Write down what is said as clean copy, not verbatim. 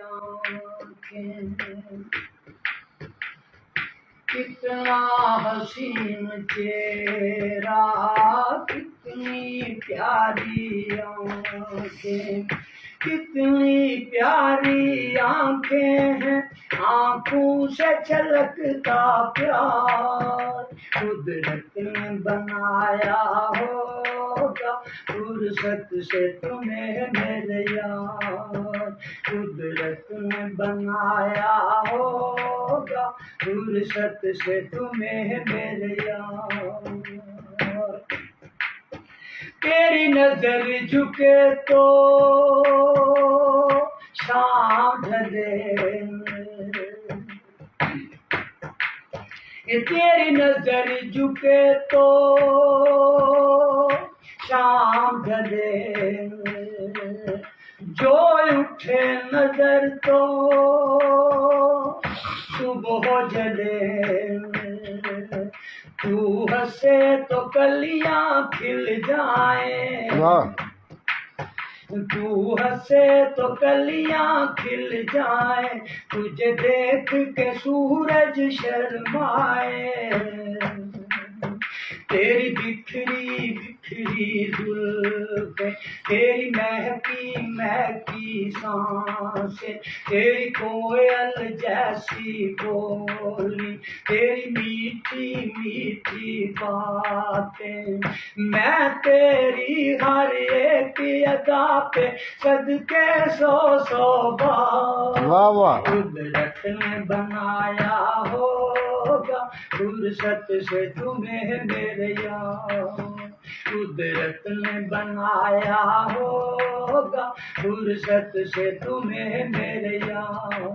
आँखें, कितना हसीन चेहरा, कितनी प्यारी आँखें, कितनी प्यारी आँखें हैं, आँखों से छलकता प्यार कुदरत ने बनाया होगा, फुर्सत से तुम्हें मेरे यार, कुदरत ने बनाया होगा, फुर्सत से तुम्हें मेरे यार। तेरी नजर झुके तो शाम ढले, तेरी नजर झुके तो शाम ढले, जो उठे नजर तो सुबह जले, तू हंसे तो कलियां खिल जाए, तू हंसे तो कलियां खिल जाए, तुझे देख के सूरज शर्माए, तेरी बिखरी बिखरी जुल्फें, तेरी महकी महकी सांसें, तेरी कोयल जैसी बोली, तेरी मीठी मीठी बातें, मैं तेरी हर एक अदा पे सदके सौ सौ बार कुदरत ने बनाया होगा, फुर्सत से तुम्हें मेरे यार, कुदरत ने बनाया होगा, फुर्सत से तुम्हें मेरे यार।